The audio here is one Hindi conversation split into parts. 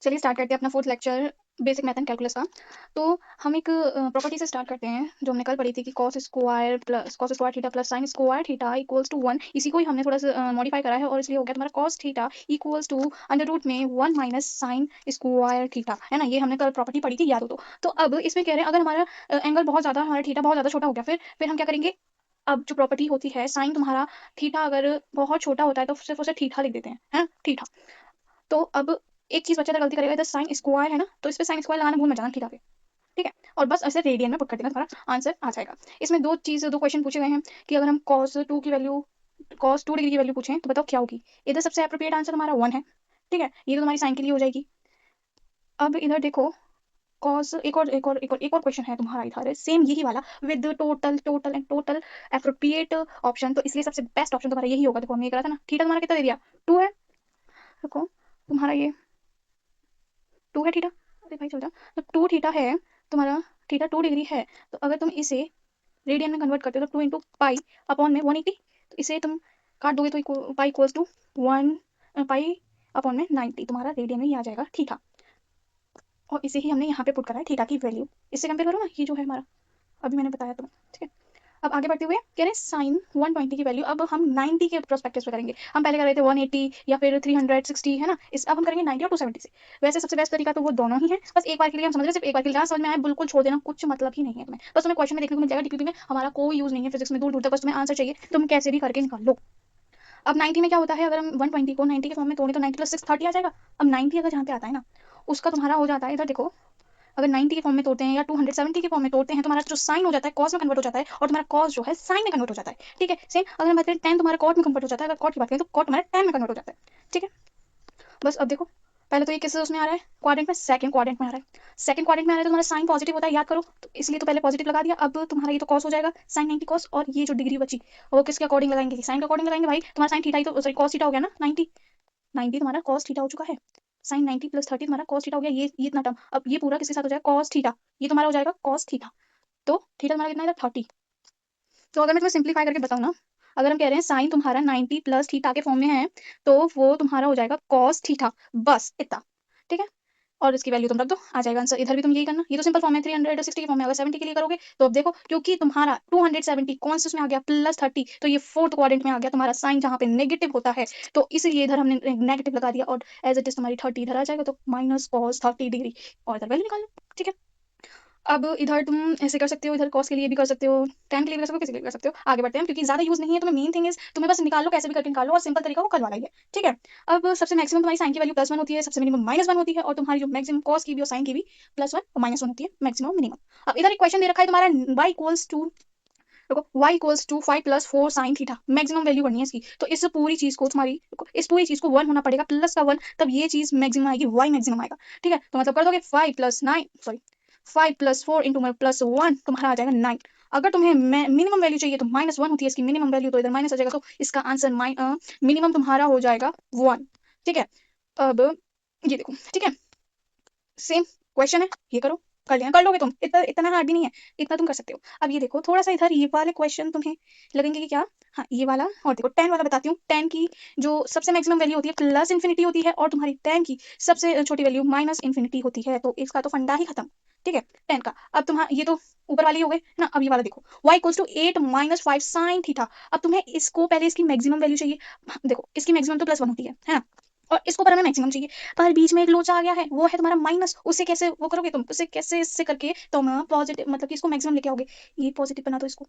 चलिए स्टार्ट करते हैं अपना fourth lecture basic math and calculus का। तो हम एक प्रॉपर्टी से स्टार्ट करते हैं जो हमने कल पढ़ी थी कि cos square theta plus sine square theta equals to 1। इसी को ही हमने थोड़ा सा मॉडिफाई करा है और इसलिए हो गया तुम्हारा cos theta equals to under root में 1 माइनस साइन स्क्वायर थीटा, है ना। ये हमने कल प्रॉपर्टी पढ़ी थी, याद हो तो अब इसमें कह रहे हैं अगर हमारा एंगल बहुत ज्यादा, हमारा थीटा बहुत ज्यादा छोटा हो गया, फिर हम क्या करेंगे। अब जो प्रॉपर्टी होती है साइन तुम्हारा थीटा अगर बहुत छोटा होता है तो सिर्फ उसे थीटा लिख देते हैं थीटा। तो अब एक चीज बच्चा गलती करेगा, इधर साइन स्क्वायर है ना, तो इस पे साइन स्क्वायर लगाना भूल मत जाना थीटा पे, ठीक है। और बस ऐसे रेडियन में पुट कर देना, तुम्हारा आंसर आ जाएगा। इसमें दो क्वेश्चन पूछे गए हैं कि अगर हम cos 2 डिग्री की वैल्यू पूछें तो बताओ क्या होगी। इधर सबसे अप्रोप्रिएट आंसर तुम्हारा 1 है, ठीक है। ये तो तुम्हारी साइन के लिए हो जाएगी। अब इधर देखो कॉस एक और क्वेश्चन है तुम्हारा इधर सेम यही वाला विद टोटल अप्रोप्रिएट ऑप्शन, तो इसलिए सबसे बेस्ट ऑप्शन तुम्हारा यही होगा। देखो हमने ये करा था ना, थीटा तुम्हारा कितना दे दिया 2 है। देखो तुम्हारा ये 2 है थीटा, अरे भाई चल जा। तो 2 थीटा है तुम्हारा, थीटा 2 डिग्री है। तो अगर तुम इसे रेडियन में कन्वर्ट करते हो तो 2 इंटू पाई अपॉन में 180, तो इसे तुम काट दोगे तो pi equals to 1 pi upon में 90, तुम्हारा रेडियन में ही आ जाएगा थीटा। और इसे ही हमने यहाँ पे पुट करा है थीटा की वैल्यू। इससे कंपेयर करो ना, ये जो है हमारा अभी मैंने बताया तुम्हें, ठीक है। अब आगे बढ़ते हुए कह रहे हैं साइन 120 की वैल्यू अब हम 90 के प्रोस्पेक्टिव पे करेंगे। हम पहले कर रहे थे 180 या फिर 360, है ना। इस अब हम करेंगे 90 और 270 से। वैसे सबसे बेस्ट तरीका तो वो दोनों ही है, बस एक बार के लिए हम समझ रहे हैं, सिर्फ एक बार के लिए समझ में आया बिल्कुल छोड़ देना, कुछ मतलब ही नहीं है तुम्हें। बस तुम्हें क्वेश्चन में देखने को मिल जाएगा, डीपीपी में हमारा कोई यूज नहीं है, फिजिक्स में दूर दूर तक बस तुम्हें आंसर चाहिए, तुम कैसे भी करके निकाल लो। अब 90 में क्या होता है, अगर हम 120 को 90 के फॉर्म में तोड़े तो 90 प्लस 630 आ जाएगा। अब 90 अगर जहाँ पे आता है ना, उसका तुम्हारा हो जाता है, इधर देखो अगर 90 के फॉर्म में तोड़ते हैं या 270 के फॉर्म में तोड़ते हैं, तुम्हारा जो साइन हो जाता है कॉस में कन्वर्ट हो जाता है, और तुम्हारा कॉस जो है साइन में कन्वर्ट हो जाता है, ठीक है। सेम अगर हम बात करें tan तुम्हारा कॉट में कन्वर्ट हो जाता है, अगर कॉट की बात करें तो कॉट तुम्हारा tan में कन्वर्ट हो जाता है, ठीक है। बस अब देखो पहले तो ये किस उसमें आ रहा है, क्वाड्रेंट में, सेकंड क्वाड्रेंट में आ रहा है। सेकंड क्वाड्रेंट में आ रहा है तो तुम्हारा साइन पॉजिटिव होता है, याद करो, तो इसलिए तो पहले पॉजिटिव लगा दिया। अब तुम्हारा ये तो कॉस हो जाएगा साइन 90 कॉस, और ये जो डिग्री बची वो किसके अकॉर्डिंग लगाएंगे, साइन के अकॉर्डिंग लगाएंगे। भाई तुम्हारा साइन थीटा ही तो, सॉरी कॉस थीटा हो गया ना 90, 90 तुम्हारा कॉस थीटा हो चुका है। साइन 90 प्लस 30 तुम्हारा कॉस थीटा हो गया, ये इतना टर्म। अब ये पूरा किसके साथ हो जाएगा, कॉस थीटा, ये तुम्हारा हो जाएगा कॉस थीटा। तो थीटा तुम्हारा कितना है 30। तो अगर मैं तुम्हें सिंप्लीफाई करके बताऊँ ना, अगर हम कह रहे हैं साइन तुम्हारा 90 प्लस थीटा के फॉर्म में है, तो वो तुम्हारा हो जाएगा कॉस थीटा, बस इतना, ठीक है। और इसकी वैल्यू तुम रख दो, आ जाएगा आंसर। इधर भी तुम यही करना, ये तो सिंपल फॉर्म है 360 के फॉर्म में। अगर 70 के लिए करोगे तो अब देखो, क्योंकि तुम्हारा 270 कौन से उसमें आ गया प्लस 30, तो ये फोर्थ क्वाड्रेंट में आ गया तुम्हारा साइन जहाँ पे नेगेटिव होता है, तो इसलिए इधर हमने नेगेटिव लगा दिया, और एज इट इज तुम्हारी 30 इधर आ जाएगा, तो माइनस कॉस 30 डिग्री, और इधर वैल्यू निकाल लो, ठीक है। अब इधर तुम ऐसे कर सकते हो, इधर कॉस के लिए भी कर सकते हो, tan के लिए भी कर सकते हो, किसी के लिए भी कर सकते हो। आगे बढ़ते हैं क्योंकि ज्यादा यूज नहीं है, तुम्हें मेन थिंग इज तुम्हें बस निकाल लो, कैसे भी करके निकाल लो, और सिंपल तरीका वो कल वाला ही है, ठीक है। अब सबसे मैक्सिमम तुम्हारी साइन की वैल्यू +1 होती है, सबसे मिनिमम -1 होती है, और तुम्हारी जो मैक्सिमम कॉस की भी और साइन की भी +1 और -1 होती है, मैक्सिमम मिनिमम। अब इधर एक क्वेश्चन दे रखा है तुम्हारा y इक्वल्स टू, देखो y equals to 5 + 4 sine theta, maximum value करनी है इसकी। तो इस पूरी चीज को तुम्हारी, देखो इस पूरी चीज को 1 होना पड़ेगा, प्लस का 1, तब ये चीज मैक्सिमम आएगी, y मैक्सिमम आएगा, ठीक है। तो मतलब कर दोगे 5 + 4 इंटू +1 तुम्हारा आ जाएगा 9। अगर तुम्हें मिनिमम वैल्यू चाहिए तो -1 होती है इसकी मिनिमम वैल्यू, तो इधर माइनस आ जाएगा, तो इसका आंसर मिनिमम तुम्हारा हो जाएगा 1, ठीक है। अब ये देखो, ठीक है, सेम क्वेश्चन है, ये करो, कर लिया, कर लोगे तुम, इतना इतना हार्ड भी नहीं है, इतना तुम कर सकते हो। अब ये देखो थोड़ा सा इधर ये वाले क्वेश्चन तुम्हें लगेंगे कि क्या, हाँ ये वाला, और देखो tan वाला बताती हूँ। tan की जो सबसे मैक्सिमम वैल्यू होती है प्लस इन्फिनिटी होती है, और तुम्हारी tan की सबसे छोटी वैल्यू माइनस इन्फिनिटी होती है, तो इसका तो फंडा ही खत्म, ठीक है tan का। अब तुम्हारा ये तो ऊपर वाली हो गई ना, अब ये वाला देखो y equals to 8 - 5 sine theta. अब तुम्हें इसको पहले इसकी मैक्सिमम वैल्यू चाहिए, देखो इसकी मैक्सिमम तो +1 होती है ना, और इसको पर हमें मैक्सिमम चाहिए, पर बीच में एक लोचा आ गया है, वो है तुम्हारा माइनस, उससे कैसे वो करोगे तुम, उससे कैसे इससे करके तुम पॉजिटिव, मतलब कि इसको मैक्सिमम लेके आओगे। ये पॉजिटिव बना दो, इसको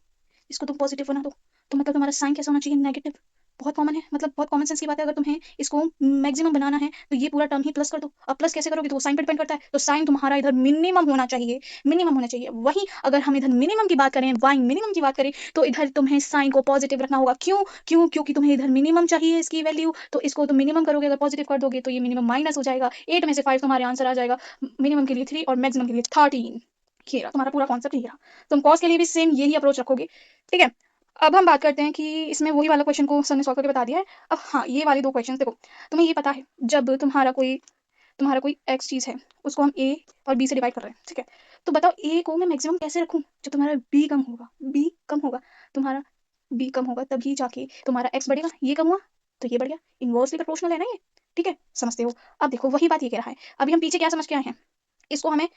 इसको तुम पॉजिटिव बना दो, तो मतलब तुम्हारा साइन कैसा होना चाहिए, नेगेटिव। बहुत कॉमन है, मतलब बहुत कॉमन सेंस की बात है। अगर तुम्हें इसको मैक्सिमम बनाना है तो ये पूरा टर्म ही प्लस कर दो। अब प्लस कैसे करोगे, तो वो साइन पे डिपेंड करता है, तो साइन तुम्हारा इधर मिनिमम होना चाहिए, मिनिमम होना चाहिए। वहीं अगर हम इधर मिनिमम की बात करें, वाई मिनिमम की बात करें, तो इधर तुम्हें साइन को पॉजिटिव रखना होगा। क्यों क्यों क्योंकि तुम्हें इधर मिनिमम चाहिए इसकी वैल्यू, तो इसको तुम मिनिमम करोगे, अगर पॉजिटिव कर दोगे तो ये मिनिमम माइनस हो जाएगा। 8 में से 5 तुम्हारे आंसर आ जाएगा, मिनिमम के लिए 3 और मैक्सिमम के लिए 13। ये रहा तुम्हारा पूरा कॉन्सेप्ट, ये रहा। तुम कॉस के लिए भी सेम यही अप्रोच रखोगे, ठीक है। अब हम बात करते हैं कि इसमें वही वाला क्वेश्चन को सर ने सॉल्व करके बता दिया है। अब हाँ, ये वाले दो क्वेश्चन देखो, तुम्हें ये पता है जब तुम्हारा कोई एक्स चीज है, उसको हम ए और बी से डिवाइड कर रहे हैं, ठीक है। तो बताओ ए को मैं मैक्सिमम कैसे रखूं, जब तुम्हारा बी कम होगा, तुम्हारा बी कम होगा तभी जाके तुम्हारा एक्स बढ़ेगा, ये कम हुआ तो ये बढ़ गया, इनवर्सली प्रोपोर्शनल है ना ये, ठीक है, समझते हो? अब देखो वही बात ये कह रहा है, अभी हम पीछे क्या समझ के आए हैं, इसको हमें,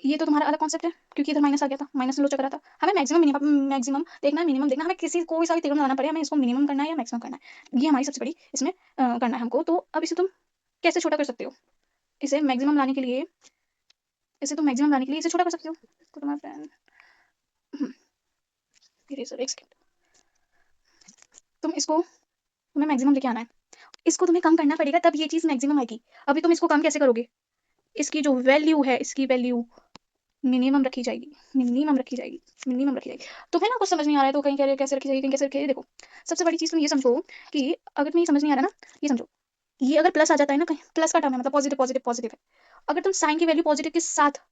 ये तो तुम्हारा अलग कॉन्सेप्ट है क्योंकि इधर माइनस आ गया था, माइनस ने लोचा करा था, हमें मैक्सिमम देखना है, मिनिमम देखना है, हमें किसी कोई सा भी थ्योरम लगाना पड़े, हमें इसको मिनिमम करना है या मैक्सिमम करना है, ये हमारी सबसे बड़ी इसमें करना है हमको। तो अब इसे तुम कैसे छोटा कर सकते हो, इसे मैक्सिमम लाने के लिए, इसे छोटा कर सकते हो। इसको तुम्हारा पेन, इरेजर, एक सेकंड, तुम्हें मैक्सिमम लेके आना है, इसको तुम्हें कम करना पड़ेगा तब ये चीज मैक्सिमम आएगी। अभी तुम इसको कम कैसे करोगे, इसकी जो वैल्यू है, इसकी वैल्यू मिनिमम रखी जाएगी, मिनिमम रखी जाएगी, मिनिमम रखी जाएगी। तुम्हें ना कुछ समझ नहीं आ रहा है तो कहीं कह रहे कैसे रखी जाएगी, कहीं कैसे रखी जाएगी। देखो सबसे बड़ी चीज तुम ये समझो कि अगर तुम्हें समझ नहीं आ रहा ना, ये समझो, ये अगर प्लस आ जाता है ना, कहीं प्लस का टर्म है मतलब पॉजिटिव पॉजिटिव पॉजिटिव है, अगर तुम साइन की वैल्यू पॉजिटिव के साथ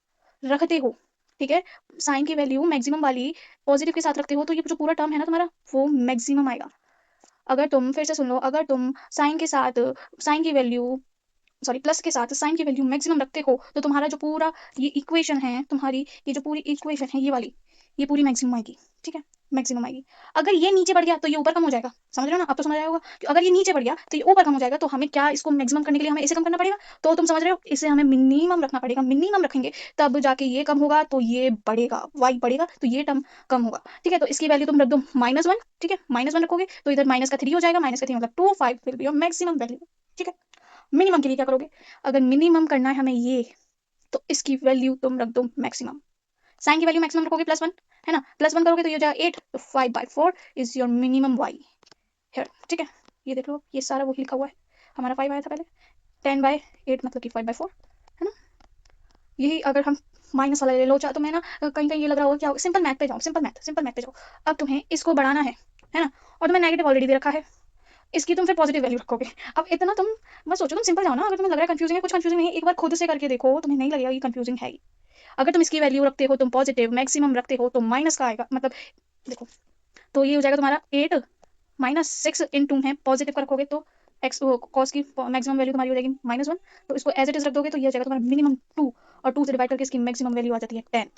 रखते हो, ठीक है, साइन की वैल्यू मैक्सिमम वाली पॉजिटिव के साथ रखते हो, तो ये जो पूरा टर्म है ना तुम्हारा, वो मैक्सिमम आएगा। अगर तुम फिर से सुन लो, अगर तुम साइन के साथ साइन की वैल्यू सॉरी प्लस के साथ साइन की वैल्यू मैक्सिमम रखते हो, तो तुम्हारा जो पूरा ये इक्वेशन है, तुम्हारी ये जो पूरी इक्वेशन है ये वाली, ये पूरी मैक्सिमम आएगी, ठीक है, मैक्सिमम आएगी। अगर ये नीचे बढ़ गया तो ये ऊपर कम हो जाएगा, समझ रहे हो ना, अब तो समझ आया होगा कि अगर ये नीचे बढ़ गया तो ये ऊपर कम हो जाएगा, तो हमें क्या, इसको मैक्सिमम करने के लिए हमें इसे कम करना पड़ेगा, तो तुम समझ रहे हो, इसे हमें मिनिमम रखना पड़ेगा, मिनिमम रखेंगे तब जाके ये कम होगा, तो ये बढ़ेगा, वाई बढ़ेगा तो ये टर्म कम होगा, ठीक है। तो इसकी वैल्यू तुम रख दो -1, ठीक है, -1 रखोगे तो इधर माइनस का 3 हो जाएगा, माइनस का 3 मतलब 2, 5 will be your maximum value, ठीक है। मिनिमम के लिए क्या करोगे, अगर मिनिमम करना है हमें ये, तो इसकी वैल्यू तुम रख दो मैक्सिमम, साइन की वैल्यू मैक्सिमम रखोगे +1, है ना, +1 करोगे तो ये हो जाएगा 8, तो 5/4 is your minimum y here, ठीक है। ये देख लो, ये सारा वही लिखा हुआ है, हमारा 5 आया था पहले, 10/8 मतलब कि 5/4, है ना। यही अगर हम माइनस वाला ले लो, चाहे तुम्हें ना कहीं कहीं ये लग रहा होगा क्या, सिंपल मैथ पे जाओ, सिंपल मैथ पे जाओ। अब तुम्हें इसको बढ़ाना है ना, और तुम्हें नेगेटिव ऑलरेडी दे रखा है, इसकी तुम फिर पॉजिटिव वैल्यू रखोगे। अब इतना तुम मत सोचो, तुम सिंपल जाओ ना, अगर तुम्हें लग रहा है कंफ्यूजिंग है, कुछ कंफ्यूजिंग नहीं, एक बार खुद से करके देखो, तुम्हें नहीं लगेगा ये कंफ्यूजिंग है। अगर तुम इसकी वैल्यू रखते हो, तुम पॉजिटिव मैक्सिमम रखते हो, तो माइनस का आएगा, मतलब देखो, तो ये हो जाएगा तुम्हारा 8 -6 इन तुम है पॉजिटिव का रखोगे तो एक्स कॉस की मैक्सिमम वैल्यू तुम्हारी हो जाएगी -1, तो इसको एज इट इज रख दोगे तो ये हो जाएगा तुम्हारा मिनिमम 2, और 2 से डिवाइड करके इसकी मैक्सिमम वैल्यू आ जाती है 10।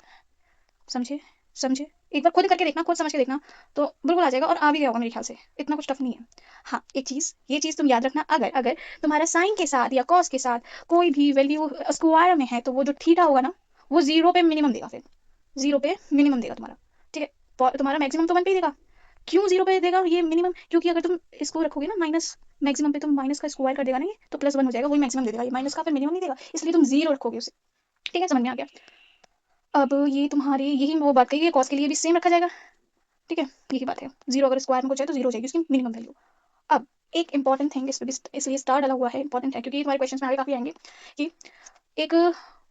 समझे, समझे, एक बार खुद करके देखना, खुद समझ के देखना, तो बिल्कुल आ जाएगा, और आ भी गया होगा मेरे ख्याल से, इतना कुछ टफ नहीं है। हाँ एक चीज, ये चीज तुम याद रखना, अगर अगर तुम्हारा साइन के साथ या कॉस के साथ कोई भी वैल्यू स्क्वायर में है, तो वो जो थीटा होगा ना, वो 0 पे मिनिमम देगा, फिर 0 पे मिनिमम देगा तुम्हारा, ठीक है। तुम्हारा मैक्सिमम तो 1 पे ही देगा। क्यों 0 पे देगा ये मिनिमम, क्योंकि अगर तुम इसको रखोगे ना माइनस, मैक्सिमम पे तुम माइनस का स्क्वायर कर देगा ना, ये तो +1 हो जाएगा, वही मैक्सिमम दे देगा, ये माइनस का फिर मिनिमम नहीं देगा, इसलिए तुम 0 रखोगे उसे, ठीक है, समझ में आ गया। अब ये तुम्हारी यही वो बात कही है, कॉस के लिए भी सेम रखा जाएगा, ठीक है, यही बात है, 0 अगर स्क्वायर में कुछ है तो 0 हो जाएगी उसकी मिनिमम वैल्यू। अब एक इंपॉर्टेंट थिंग इसलिए स्टार डाला हुआ है, इंपॉर्टेंट है क्योंकि तुम्हारे क्वेश्चन में आगे काफी आएंगे, कि एक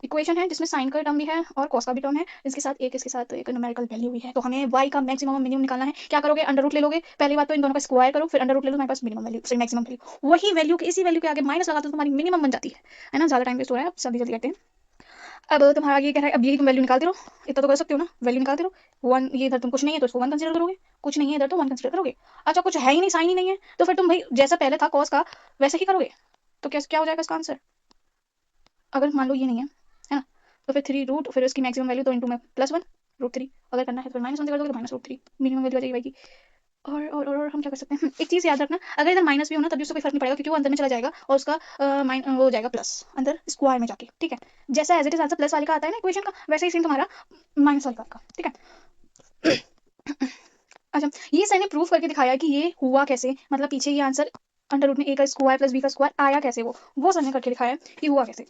इक्वेशन है जिसमें साइन का टर्म भी है और कॉस का भी टर्म है, इसके साथ एक न्यूमेरिकल वैल्यू भी है, तो हमें y का मैक्सिमम और मिनिमम निकालना है। क्या करोगे, अंडर रूट ले लोगे, पहली बात तो इन दोनों का स्क्वायर करो, फिर अंडर रूट ले लो, तुम्हारे पास minimum value sorry maximum value, वही वैल्यू के इसी वैल्यू के आगे माइनस लगा तो तुम्हारी मिनिमम बन जाती है ना। ज्यादा टाइम वेस्ट हो रहा है, अब जल्दी जल्दी करते हैं। अब तुम्हारा ये कह रहा है, अब यही तुम वैल्यू निकालते रहो, इतना तो कर सकते हो ना, वैल्यू निकालते रहो। 1 ये इधर तुम कुछ नहीं है तो इसको 1 कंसीडर करोगे, कुछ नहीं है इधर तो 1 कंसीडर करोगे। अच्छा कुछ है ही नहीं, साइन ही नहीं है, तो फिर तुम भाई जैसा पहले था कॉस का वैसे ही करोगे, तो क्या क्या हो जाएगा इसका आंसर, अगर मान लो ये नहीं है ना, तो फिर 3 रूट, फिर इसकी मैक्सिमम वैल्यू तो इंटू में +1 √3, अगर करना है तो -1 कर दोगे तो -√3 मिनिमम वैल्यू आ जाएगी। और हम क्या कर सकते हैं, एक चीज याद रखना, अगर इधर माइनस भी हो ना तब भी उससे कोई फर्क नहीं पड़ेगा, क्योंकि वो अंदर में चला जाएगा और उसका वो हो जाएगा प्लस अंदर स्क्वायर में जाके, ठीक है। जैसा as it is answer plus वाले का आता है ना इक्वेशन का, वैसे ही सेम तुम्हारा माइनस वाले का, ठीक है। अच्छा, ये सर ने प्रूफ करके दिखाया कि ये हुआ कैसे, मतलब पीछे ये आंसर अंडर रूट में a का स्क्वायर प्लस b का स्क्वायर आया कैसे, वो सर ने करके दिखाया कि हुआ कैसे।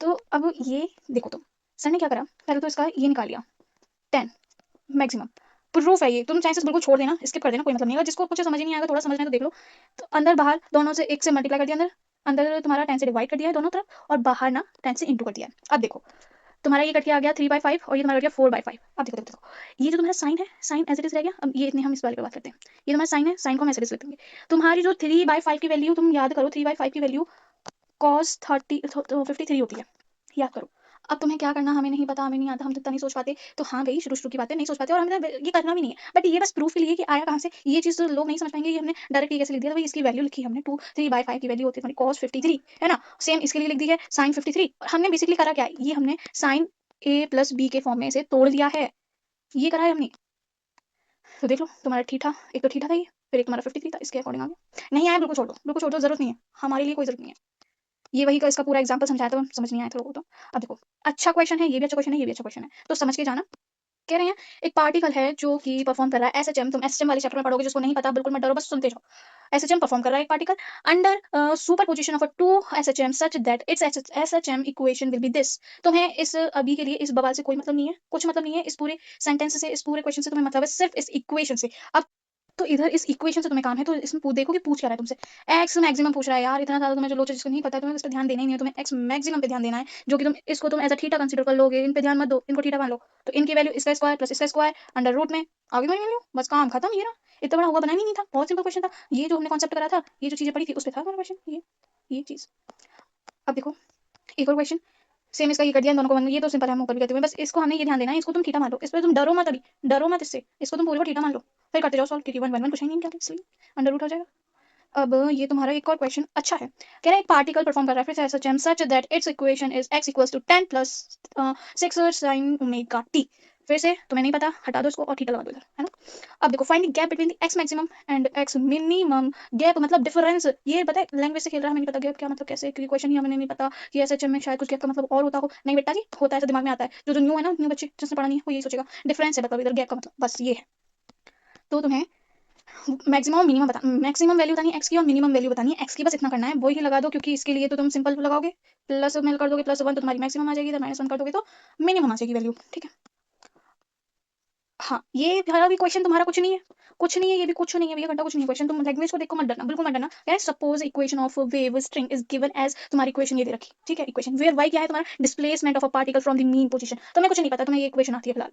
तो अब ये देखो, तुम सर ने क्या करा, पहले तो इसका ये निकाल लिया 10 मैक्सिमम, प्रूफ है ये, तुम चाहे बिल्कुल छोड़ देना, स्किप कर देना, कोई मतलब नहीं है, जिसको कुछ समझ ही नहीं आएगा, थोड़ा समझना है तो देख लो। तो अंदर बाहर दोनों से 1 से मल्टीप्लाई कर दिया, अंदर अंदर तुम्हारा 10 से डिवाइड कर दिया है दोनों तरफ, और बाहर ना 10 से इंटू कर दिया है। अब देखो तुम्हारा ये कट के आ गया 3/5 और ये तुम्हारा कट गया 4/5। अब देखो देखो देखो, ये जो तुम्हारा साइन है, साइन एज इट इज रह गया। अब ये इतने हम इस वाले पे बात करते हैं, ये तुम्हारा साइन है, साइन को हम एज इट इज लिखेंगे। तुम्हारी जो 3/5 की वैल्यू तुम याद करो, 3/5 की वैल्यू cos 53 होती है, याद करो। अब तुम्हें क्या करना, हमें नहीं पता, हमें नहीं आता, हम तो इतना नहीं सोच पाते, तो हाँ गई शुरू शुरू की बातें नहीं सोच पाते, और हमें ये करना भी नहीं है, बट ये बस प्रूफ के लिए कि आया कहाँ से, ये चीज तो लोग नहीं समझ पाएंगे, ये हमने डायरेक्टली कैसे लिख दिया, भाई इसकी वैल्यू लिखी हमने 3/5 की वैल्यू होती है हमारी cos 53, है ना, सेम इसके लिए लिख दी है sin 53, और हमने बेसिकली करा क्या है, ये हमने sin a + b के फॉर्म में इसे तोड़ दिया है, ये करा है हमने। तो देख लो तुम्हारा थीटा, एक तो थीटा था ये, फिर एक तुम्हारा 53 था, इसके अकॉर्डिंग आ गया। नहीं आया बिल्कुल छोड़ दो, बिल्कुल छोड़ दो, जरूरत नहीं है, हमारे लिए कोई जरूरत नहीं है। ये वही का इसका पूरा एग्जांपल समझाया था, समझ नहीं आया था लोगों को तो। अब देखो, अच्छा क्वेश्चन है, ये भी अच्छा क्वेश्चन है, ये भी अच्छा क्वेश्चन है, तो समझ के जाना। कह रहे हैं एक पार्टिकल है जो कि परफॉर्म कर रहा है एसएचएम, तुम एसएचएम वाले चैप्टर में पढ़ोगे, जिसको नहीं पता बिल्कुल मत डरो, बस सुनते जाओ। एसएचएम परफॉर्म कर रहा है एक particle under superposition of a two SHM such that its SHM equation will be this. तुम्हें इस अभी के लिए इस बवाल से कोई मतलब नहीं है, कुछ मतलब नहीं है, इस पूरे सेंटेंस से, इस पूरे क्वेश्चन से तुम्हें मतलब है सिर्फ इस इक्वेशन से। अब तो इधर इस इक्वेशन से तुम्हें काम है, तो इसमें देखो कि पूछ क्या रहा है तुमसे। एक्स मैक्सिमम पूछ रहा है यार, इतना ज्यादा तुम्हें जो लोचो जिसको नहीं पता है तुम्हें इस पर ध्यान देना ही नहीं है, तुम्हें एक्स मैक्सिमम पे ध्यान देना है, जो कि तुम इसको तुम एज अ थीटा कंसीडर कर लोगे, इन पे ध्यान मत दो, इनको थीटा मान लो। तो इनकी वैल्यू इसका स्क्वायर प्लस इसका स्क्वायर अंडर रूट में आगे बनी वैल्यू, बस काम खत्म। ये ना इतना बड़ा हुआ बनाना ही नहीं था, बहुत सिंपल क्वेश्चन था। ये जो हमने कॉन्सेप्ट करा था, ये जो चीजें पढ़ी थी उस पर था हमारा क्वेश्चन, ये चीज। अब देखो एक और क्वेश्चन सेम इसका, ये कर दिया, दोनों को ये तो सिंपल है, हम ऊपर भी करते हुए, बस इसको हमें ये ध्यान देना है, इसको तुम थीटा मान लो, इस पर तुम डरो मत, अभी डरो मत इससे, इसको तुम पूरे को थीटा मान लो, फिर करते जाओ सॉल्व, क्योंकि 1 1 1 कुछ है नहीं क्या, इसलिए अंडर रूट हो जाएगा। अब ये तुम्हारा एक और क्वेश्चन अच्छा है, कह रहा है एक पार्टिकल परफॉर्म कर रहा है फिर SHM such that its equation is x equals to 10 plus 6 sin omega t। फिर से तुम्हें नहीं पता, हटा दो इसको और थीटा लगा दो इधर, है ना। अब देखो find the gap between the x maximum and x minimum. Gap मतलब डिफरेंस, ये पता है लैंग्वेज से खेल रहा है, हमें नहीं पता गैप क्या मतलब कैसे, क्योंकि क्वेश्चन ही हमें नहीं पता कि एसएचएम में शायद कुछ गैप का मतलब और होता हो। नहीं बेटा जी, होता है, ऐसा दिमाग में आता है, जो न्यू है ना, न्यू बच्चे जिसने पढ़ा नहीं है वो यही सोचेगा डिफरेंस है, मतलब इधर गैप का मतलब बस ये है। तो तुम्हें मैक्सिमम और मिनिमम बता, मैक्सिमम वैल्यू बतानी है एक्स की और मिनिमम वैल्यू बतानी है एक्स की, बस इतना करना है, वो ही लगा दो, क्योंकि इसके लिए तो तुम सिंपल लगाओगे, प्लस में कर दोगे +1 तो तुम्हारी मैक्सिमम आ जाएगी, इधर -1 कर दोगे तो मिनिमम आ जाएगी वैल्यू, ठीक है। हाँ ये वाला भी क्वेश्चन तुम्हारा कुछ नहीं है, कुछ नहीं है, ये भी कुछ नहीं है भैया, घंटा कुछ नहीं है क्वेश्चन, तुम लैंग्वेज को देखो मत डरना, बिल्कुल मत डरना। यार suppose equation of wave string is given as, तुम्हारी इक्वेशन ये दे रखी, ठीक है, इक्वेशन वेयर वाई क्या है तुम्हारा, displacement of a particle from the mean position, तुम्हें कुछ नहीं पता, तुम्हें ये इक्वेशन आती है फिलहाल,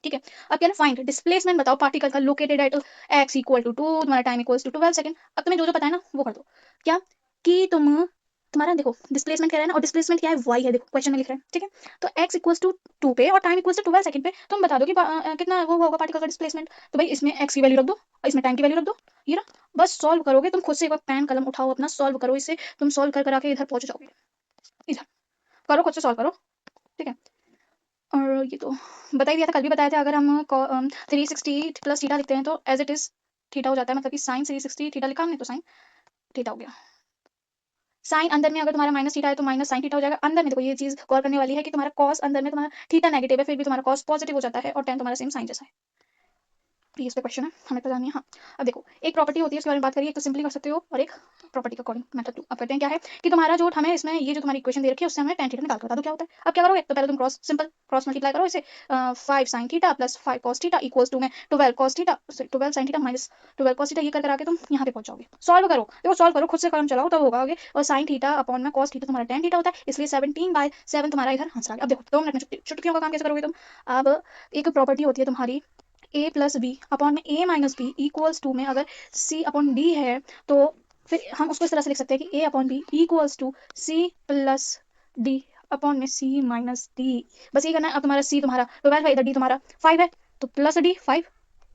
ठीक है। अब क्या ना, फाइंड डिस्प्लेसमेंट बताओ पार्टिकल का located at x equal to 2, तुम्हारा टाइम इक्वल्स टू 12 सेकंड। अब तुम्हें जो जो पता है ना वो कर दो, क्या कि तुम्हारा देखो डिस्प्लेसमेंट कह रहा है ना, और डिस्प्लेसमेंट क्या है, y है, देखो क्वेश्चन में लिख रहा है, ठीक है। तो x इक्वल्स टू 2 पे और टाइम इक्वल्स टू 12 सेकंड पे तुम बता दो कि कितना वो होगा पार्टिकल का डिस्प्लेसमेंट। तो भाई इसमें x की वैल्यू रख दो और इसमें टाइम की वैल्यू रख दो, ये ना, बस सॉल्व करोगे तुम खुद से, एक बार पेन कलम उठाओ अपना, सॉल्व करो इसे, तुम सॉल्व कर कर आके इधर पहुंच जाओगे, इधर करो, खुद से सॉल्व करो, ठीक है। और ये तो बता ही दिया था, कल भी बताया था, अगर हम 360 प्लस थीटा लिखते हैं तो एज इट इज थीटा हो जाता है, मतलब कि साइन 360 थीटा लिखा हमने तो साइन थीटा हो गया। साइन अंदर में अगर तुम्हारा माइनस थीटा है तो माइनस साइन थीटा हो जाएगा। अंदर में देखो ये चीज गौर करने वाली है कि तुम्हारा कॉस अंदर में तुम्हारा थीटा नेगेटिव है, फिर भी तुम्हारा कॉस पॉजिटिव हो जाता है, और टेन तुम्हारा सेम साइन जैसा है। ये इस पे क्वेश्चन है, हमें तो जानिए। हाँ अब देखो एक प्रॉपर्टी होती है उसके बारे में बात करिए, एक तो सिंपली कर सकते हो और एक प्रॉपर्टी का अकॉर्डिंग मेथड 2। अब करते हैं क्या है कि तुम्हारा जो हमें इसमें ये जो तुम्हारी इक्वेशन दे रखी है उससे हमें tan थीटा निकाल के बता दो क्या होता है। अब क्या करोगे, तो पहले तुम क्रॉस सिंपल क्रॉस मल्टीप्लाई करो इसे, 5 sin theta plus 5 cos theta equals to में 12 cos theta 12 sin theta minus 12 cos theta, ये कर आके तुम यहाँ पे पहुंच जाओगे। सॉल्व करो, देखो सॉल्व करो, खुद से काम चलाओ तब होगा आगे। और sin थीटा अपॉन में cos थीटा तुम्हारा tan थीटा होता है, इसलिए 17/7 तुम्हारा इधर आंसर आ गया। अब देखो 2 मिनट में चुटकियों का काम कैसे करोगे तुम। अब एक प्रॉपर्टी होती है तुम्हारी a प्लस बी अपॉन में a minus b equals to में अगर c अपॉन d है, तो फिर हम उसको इस तरह से लिख सकते हैं कि a upon b equals to c plus d upon में c माइनस d। बस ये करना है। अब तुम्हारा c तुम्हारा 12 है, इधर d तुम्हारा 5 है, तो प्लस d 5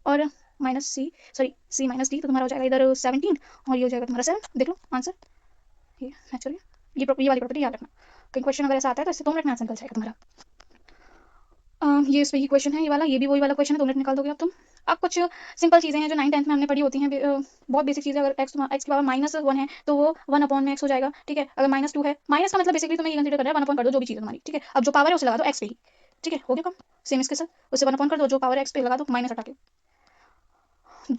और minus c, sorry c minus d, तो तुम्हारा हो जाएगा इधर 17 और ये हो जाएगा तुम्हारा 7। देख लो आंसर, ये नेचुरली ये वाली प्रॉपर्टी याद रखना, कहीं क्वेश्चन अगर ऐसा आता है तो इससे 2 मिनट में आंसर निकल जाएगा तुम्हारा। ये इस पे ही क्वेश्चन है, ये वाला, ये भी वही वाला क्वेश्चन है, 2 मिनट निकाल दोगे अब तुम। अब कुछ सिंपल चीजें हैं जो 9th 10th में हमने पढ़ी होती हैं, बहुत बेसिक चीजें। अगर x की पावर -1 है तो वो 1 अपॉन में x हो जाएगा, ठीक है। अगर -2 है, माइनस का मतलब बेसिकली तुम्हें ये कंसीडर करना है 1 अपॉन कर दो जो भी चीज है तुम्हारी, ठीक है। अब जो पावर है उसे लगा दो x पे ही, ठीक है, हो गया कम। सेम इसके साथ उसे 1 अपॉन कर दो, जो पावर है x पे लगा दो माइनस हटा के।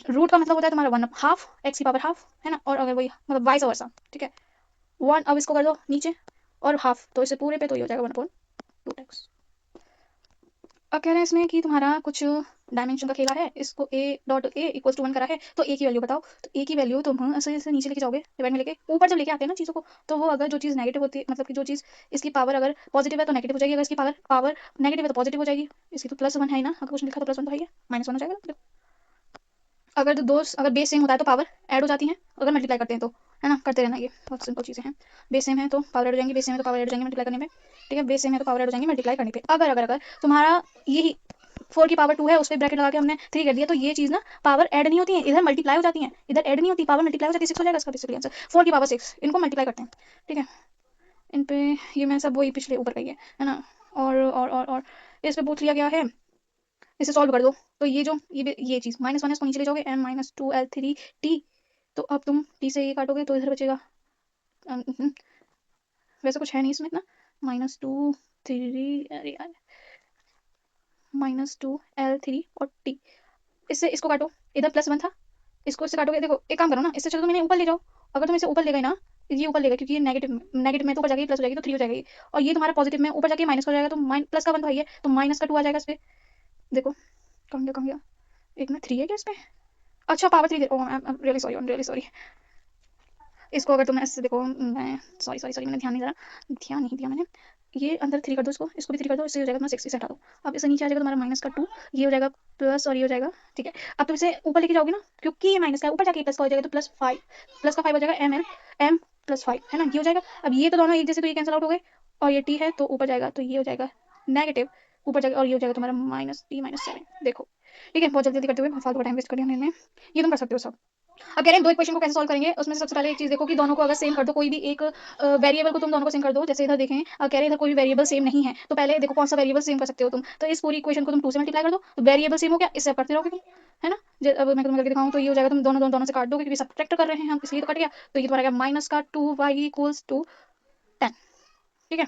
रूट का मतलब होता है तुम्हारा 1 हाफ, x की पावर हाफ है ना, और अगर वही मतलब वाइस वर्सा, ठीक है। 1 अब इसको कर दो नीचे और हाफ, तो इसे पूरे पे तो ये हो जाएगा 1 अपॉन 2x। अब कह रहे हैं इसमें कि तुम्हारा कुछ डायमेंशन का खेला है, इसको a dot a equals to 1 करा है, तो a की वैल्यू बताओ। तो a की वैल्यू तुम ऐसे ऐसे नीचे लेके जाओगे, डिवाइड में लेके, ऊपर जब लेके आते हैं ना चीज़ों को, तो वो अगर जो चीज़ नेगेटिव होती है, मतलब कि जो चीज़ इसकी पावर अगर पॉजिटिव है तो नेगेटिव हो जाएगी, अगर इसकी पावर नेगेटिव है तो पॉजिटिव हो जाएगी। इसकी तो +1 है ही ना, अगर कुछ लिखा तो +1 तो है ही, -1 हो जाएगा। अगर अगर बेस सेम होता है तो पावर ऐड हो जाती है, अगर मल्टीप्लाई करते हैं तो, है ना, करते रहना, ये बहुत सिंपल चीज़ें हैं। बेस सेम है तो पावर ऐड हो जाएंगी, बेस सेम है तो पावर ऐड हो जाएंगी मल्टीप्लाई करने पे, ठीक है। बेस सेम है तो पावर ऐड हो जाएंगी मल्टीप्लाई करने पे। अगर तुम्हारा यही 4 की पावर 2 है, उस पर ब्रैकेट लगा के हमने 3 कर दिया, तो ये चीज़ ना पावर ऐड नहीं होती है, इधर मल्टीप्लाई हो जाती है, इधर ऐड नहीं होती, पावर मल्टीप्लाई हो जाती है, 6 हो जाएगा इसका बेसिकली आंसर। 4 की पावर 6 इनको मल्टीप्लाई करते हैं, ठीक है। इन पे ये मैं सब वही पिछले ऊपर का ही है ना। और इस पे पूछ लिया गया है इसे सॉल्व कर दो। तो ये चीज़ माइनस माइनस को नीचे ले जाओगे, m माइनस 2l3t। तो अब तुम t से ये काटोगे तो इधर बचेगा, वैसे कुछ है नहीं इसमें इतना, -2 3, अरे यार, -2l3 और t। इससे इसको काटो, इधर +1 था, इसको इससे काटोगे। देखो एक काम करो ना, इससे चलो तुम इन्हें ऊपर ले जाओं। अगर तुम इसे ऊपर ले गए ना, ये ऊपर ले गए क्योंकि ये नेगेटिव नेगेटिव में तो ऊपर जाएगी, प्लस हो जाएगी तो 3 हो जाएगी। और ये तुम्हारा पॉजिटिव में ऊपर जाके माइनस हो जाएगा, तो प्लस का 1 तो है ही है, तो माइनस का 2 आ जाएगा इस पे। देखो कम गया, एक में 3 है क्या इसमें? अच्छा power 3 oh I am really sorry, I am really sorry. इसको अगर तुम ऐसे देखो, मैं सॉरी मैंने ध्यान नहीं दिया मैंने। ये अंदर 3 कर दो, इसको भी 3 कर दो, इससे हो जाएगा तुम्हारा 6 से हटा दो। अब इससे नीचे आ जाएगा तुम्हारा -2, ये हो जाएगा प्लस और ये हो जाएगा, ठीक है। अब तुम इसे ऊपर लेके जाओगे ना, क्योंकि ये माइनस का है, ऊपर जाके प्लस का हो जाएगा, तो +5, प्लस का 5 हो जाएगा, m +5 है ना, ये हो जाएगा। अब ये तो दोनों एक जैसे, तो ये कैंसिल आउट हो गए, और ये t है तो ऊपर जाएगा, तो ये हो जाएगा नेगेटिव, ऊपर जाएगा, और ये हो जाएगा तुम्हारा -t-7। देखो ठीक है, बहुत जल्दी करते हुए फालतू का टाइम वेस्ट कर दिया हमने, ये तुम कर सकते हो सब। अब कह रहे हैं दो इक्वेशन को कैसे सॉल्व करेंगे, उसमें से सबसे पहले एक चीज देखो कि दोनों को अगर सेम कर दो, कोई भी एक वेरिएबल को तुम दोनों को सेम कर दो। जैसे इधर देखें, कह रहे हैं इधर कोई भी वेरिएबल सेम नहीं है, तो पहले देखो कौन सा वेरिएबल सेम कर सकते हो तुम। तो इस पूरी इक्वेशन को तुम 2 से मल्टीप्लाई कर दो, तो वेरिएबल सेम हो गया, इससे करते रहोगे तुम, है ना। अब मैं तुम्हें करके दिखाऊं, तो ये हो जाएगा, तुम दोनों से काट दोगे क्योंकि सब्ट्रैक्ट कर रहे हैं हम, इसलिए तो कट गया। तो ये तुम्हारा माइनस का 2y = 10, ठीक है।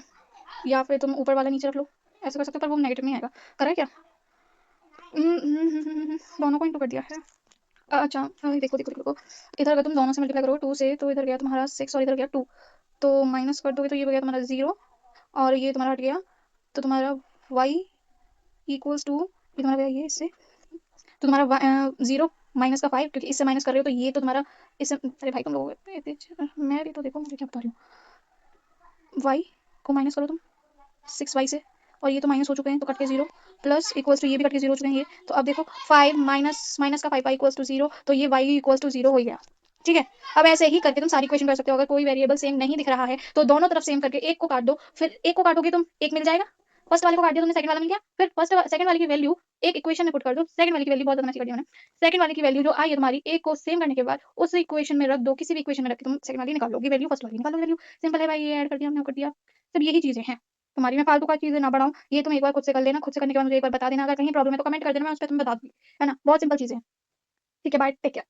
या फिर तुम ऊपर वाला नीचे रख लो, ऐसे कर सकते हो, पर वो नेगेटिव में आएगा। करें क्या? दोनों को इंटू कर दिया है। अच्छा देखो, इधर अगर तुम दोनों से मल्टीप्लाई करो 2 से, तो इधर गया तुम्हारा 6 और इधर गया 2, तो माइनस कर दोगे तो ये हो गया तुम्हारा 0, और ये तुम्हारा हट गया, तो तुम्हारा y = ये तुम्हारा गया ये इससे, तो तुम्हारा 0 माइनस का 5, क्योंकि इससे माइनस कर रहे हो, तो ये तो तुम्हारा इससे, अरे भाई तुम लोग मैं भी तो देखो मुझे क्या बता रही हूँ। y को माइनस करो तुम 6y से, और ये तो माइनस हो चुके हैं तो कट के 0, प्लस इक्वल्स टू ये भी कट के 0 हो चुके हैं ये। तो अब देखो 5 माइनस का 5y = 0, तो ये y = 0 हो गया, ठीक है। अब ऐसे ही करके तुम सारी इक्वेशन कर सकते हो। अगर कोई वेरिएबल सेम नहीं दिख रहा है तो दोनों तरफ सेम करके एक को काट दो, फिर एक को काटोगे तुम, एक मिल जाएगा, फर्स्ट वाले को काट दिया तुमने, सेकंड वाला मिल गया, फिर सेकंड वाले की वैल्यू एक इक्वेशन में पुट कर दो, सेकंड वाले की वैल्यू बहुत ज्यादा मैच कर दिया मैंने, सेकंड वाले की वैल्यू जो आई है तुम्हारी एक को सेम करने के बाद उस इक्वेशन में रख दो, किसी भी इक्वेशन में रख के तुम सेकंड वाली निकाल लोगे वैल्यू, फर्स्ट वाली निकाल लो वैल्यू, सिंपल है भाई, ये ऐड कर दिया हमने, कर दिया। सब यही चीजें हैं तुम्हारी, मैं फालतू का चीजें ना बढ़ाऊं, ये तुम एक बार खुद से कर लेना, खुद से करने के बाद मुझे एक बार बता देना, अगर कहीं प्रॉब्लम है तो कमेंट कर देना, मैं उस पर तुम्हें बता दूंगी, है ना। बहुत सिंपल चीजें हैं, ठीक है, बाय, टेक केयर।